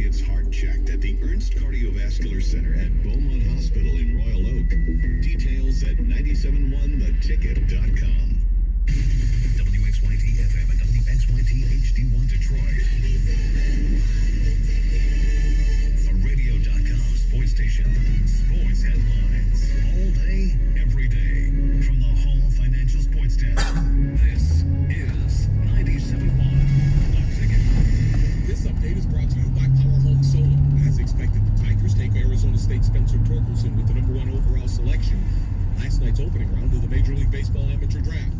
kid's heart checked at the Ernst Cardiovascular Center at Beaumont Hospital in Royal Oak. Details at 971theticket.com. WXYT FM and WXYT HD1 Detroit. A radio.com sports station. Sports headlines. All day, every day. From the Hall Financial Sports Desk. This is 97.1 The Ticket. This update is brought to you by Power Home Solar. As expected, the Tigers take Arizona State Spencer Torkelson with the #1 overall selection. Last night's opening round of the Major League Baseball amateur draft.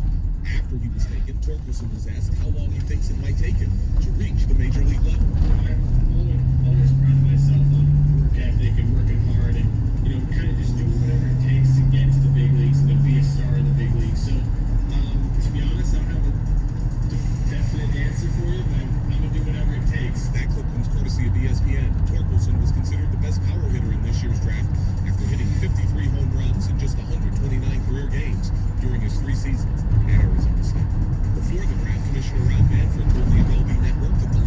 After he was taken, Torkelson was asked how long he thinks it might take him to reach the major league level. I'm always proud of myself on work ethic and working hard and, kind of just doing whatever it takes to get to the big leagues and to be a star in the big leagues. So, to be honest, I don't have a definite answer for you, but I'm going to do whatever it takes. That clip comes courtesy of ESPN. Torkelson was considered the best power hitter in this year's draft after hitting 53 home runs in just 129 career games during his 3 seasons at Arizona State. Before the draft, Commissioner Rob Manfred told the MLB Network that the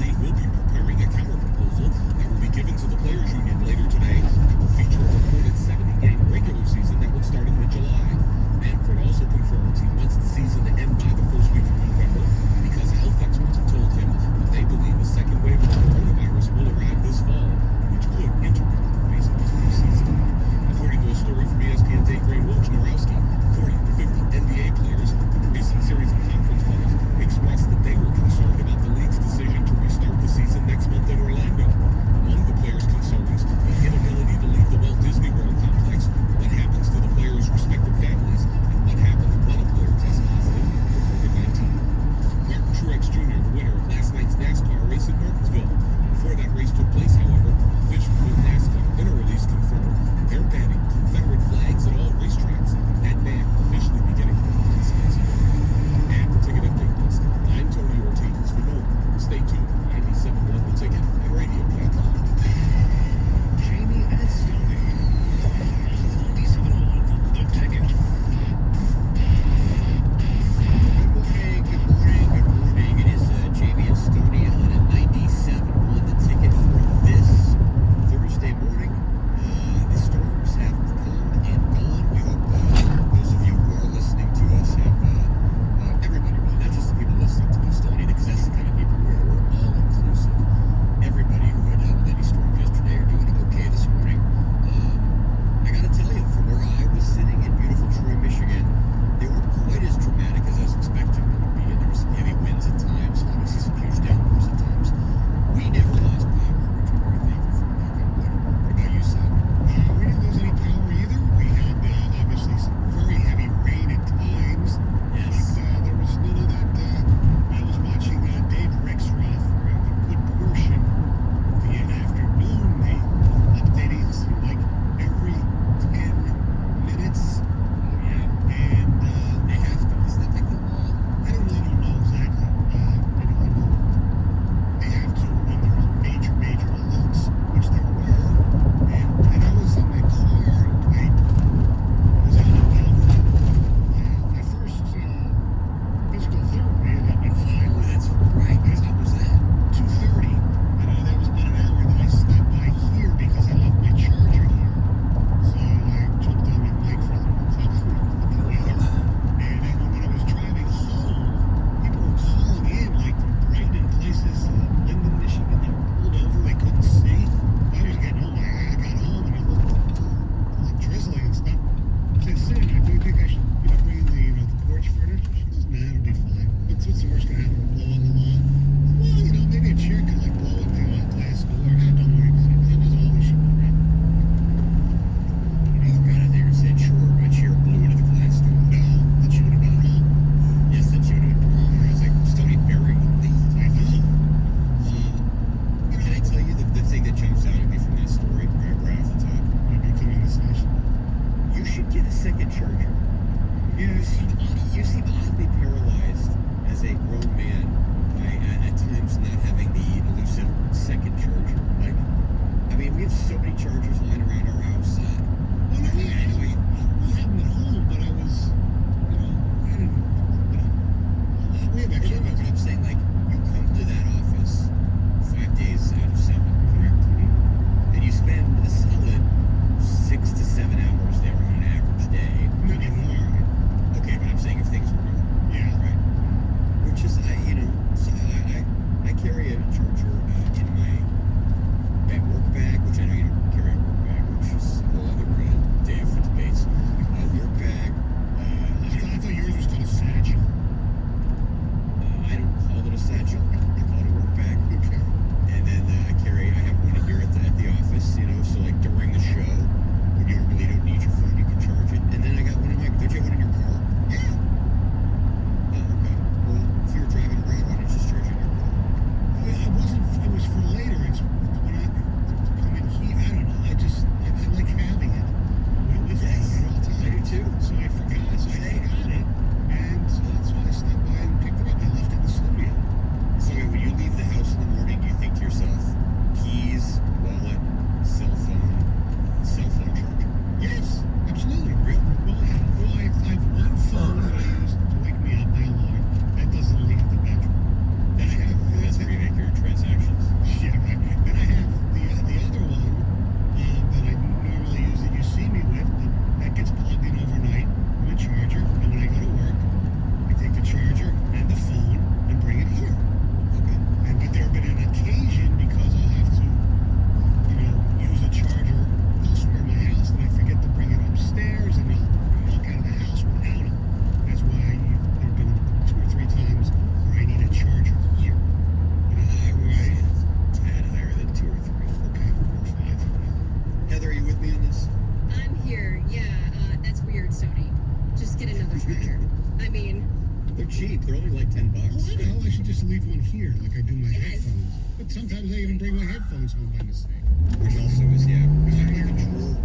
cheap. They're only like $10. Oh, I know. I should just leave one here, like I do my Yes. headphones. But sometimes I even bring my headphones home by mistake. Which also is, yeah. Because you have a drawer.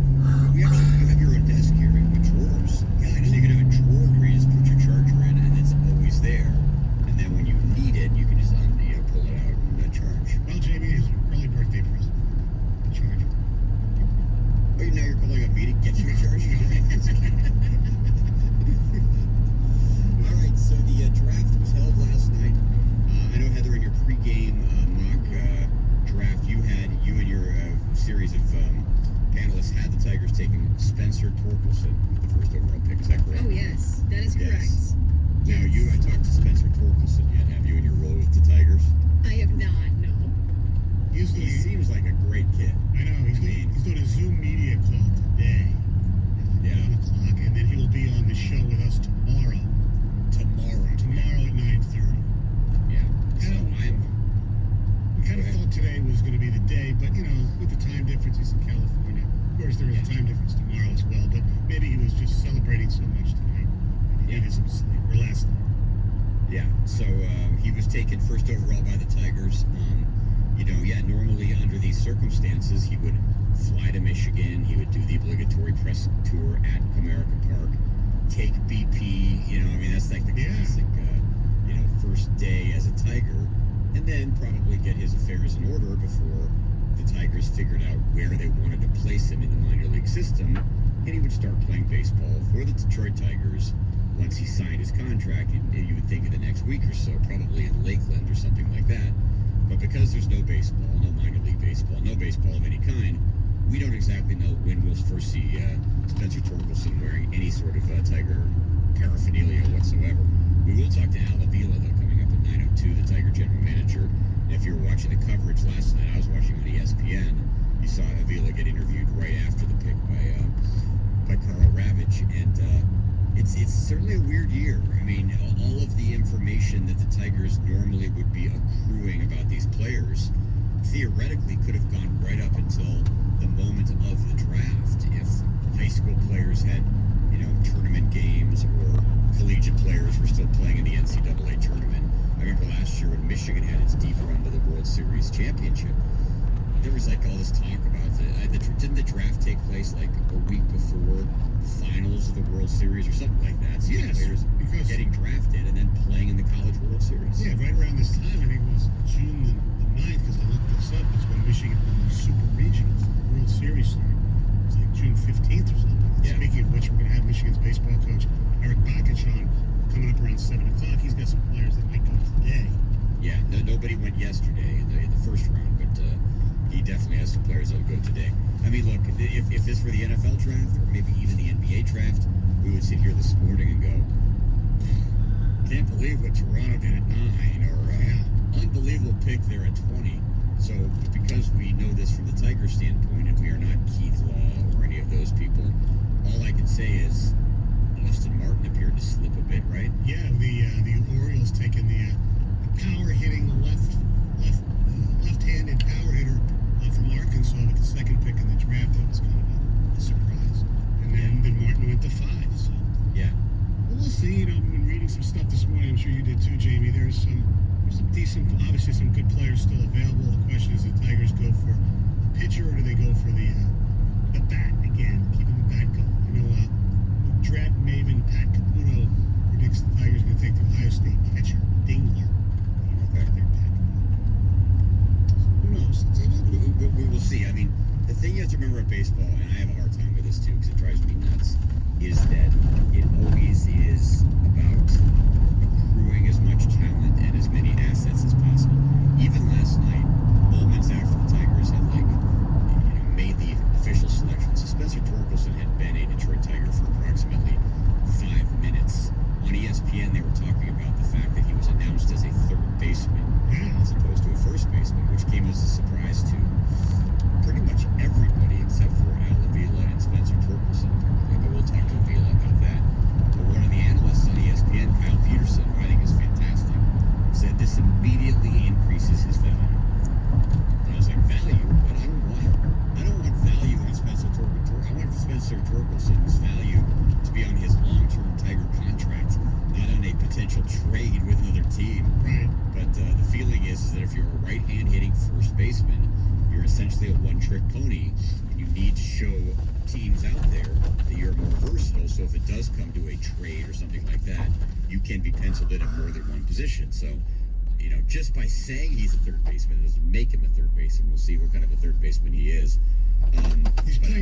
You have your own desk here with drawers. Yeah, I So you know. can have a drawer where you just put your charger in and it's always there. And then when you need it, you can just pull it out and charge. Well, Jamie, his early birthday present for me. The charger. Oh, now you're calling a meeting? Get you a charger? All right, so the draft was held last night. I know, Heather, in your pregame mock draft, you and your series of panelists had the Tigers taking Spencer Torkelson with the first overall pick. Is that correct? Oh, yes. That is correct. Yes. Now, Yes. I talked to Spencer Torkelson yet, have you, in your role with the Tigers? I have not, no. He's He doing, seems like a great kid. I know. He's doing a Zoom media call today. Yeah. 1 o'clock, and then he will be on the show with us tomorrow. Tomorrow at 9:30. Yeah. So Yeah. We kind of Go ahead. thought today was going to be the day, but with the time differences in California, of course there is a time difference tomorrow as well. But maybe he was just celebrating so much tonight, he needed some sleep, or last night. Yeah, so he was taken first overall by the Tigers. Normally under these circumstances, he would fly to Michigan. He would do the obligatory press tour at Comerica Park, take BP. That's like the classic, first day as a Tiger, and then probably get his affairs in order before the Tigers figured out where they wanted to place him in the minor league system, and he would start playing baseball for the Detroit Tigers. Once he signed his contract, you would think in the next week or so, probably in Lakeland or something like that. But because there's no baseball, no minor league baseball, no baseball of any kind, we don't exactly know when we'll first see Spencer Torkelson wearing any sort of Tiger paraphernalia whatsoever. We will talk to Al Avila, though, coming up at 9:02, the Tiger general manager. And if you were watching the coverage last night, I was watching on ESPN, you saw Avila get interviewed right after the pick by Carl Ravitch, and it's certainly a weird year. All of the information that the Tigers normally would be accruing about these players theoretically could have gone right up until the moment of the draft if high school players had, tournament games, or collegiate players were still playing in the NCAA tournament. I remember last year when Michigan had its deep run to the World Series championship. There was all this talk about didn't the draft take place like a week before the finals of the World Series or something like that? So Yes, players because- getting drafted and then playing in the College World Series. Yeah, right around this time, I think it was June the 9th, because I looked this up, is when Michigan won the Super Regionals, the World Series started. It was like June 15th or something. Yeah. Speaking of which, we're going to have Michigan's baseball coach, Eric Bakich, on coming up around 7 o'clock. He's got some players that might go today. Yeah, nobody went yesterday in the first round, but he definitely has some players that'll go today. Look, if this were the NFL draft or maybe even the NBA draft, we would sit here this morning and go, can't believe what Toronto did at 9, or unbelievable pick there at 20. So because we know this from the Tigers standpoint, and we are not Keith Law or any of those people, all I can say is Austin Martin appeared to slip a bit, right? Yeah, the Orioles taking the power hitting left-handed power hitter from Arkansas with the second pick in the draft. That was kind of a surprise. And then Martin went to 5. So Yeah. well, we'll see. I've been reading some stuff this morning. I'm sure you did too, Jamie. There's some decent, obviously some good players still available. The question is, do the Tigers go for a pitcher or do they go for the bat again, keeping the bat going? Draft maven Pat Caputo predicts the Tigers are going to take the Ohio State catcher Dingler. Who knows? We will see. The thing you have to remember at baseball, and I have a hard time with this too because it drives me nuts, is that it always is about accruing as much talent and as many assets as possible. Even last night, moments after the Tigers had made the official selection, so Spencer Torkelson had been a Detroit Tiger for approximately 5 minutes. On ESPN, they were talking about the fact that he was announced as a third baseman as opposed to a first baseman, which came as a surprise to pretty much everybody except for Al Avila and Spencer Torkelson, apparently. But we'll talk to Avila about that. But one of the analysts on ESPN, Kyle Peterson, who I think is fantastic, said this immediately increases his value. And I was like, value? But I don't want value in Spencer Torkelson. I want Spencer Torkelson's value to be on his long-term Tiger contract, not on a potential trade baseman, you're essentially a one-trick pony, and you need to show teams out there that you're more versatile. So if it does come to a trade or something like that, you can be penciled in at more than one position. So, you know, just by saying he's a third baseman doesn't make him a third baseman. We'll see what kind of a third baseman he is.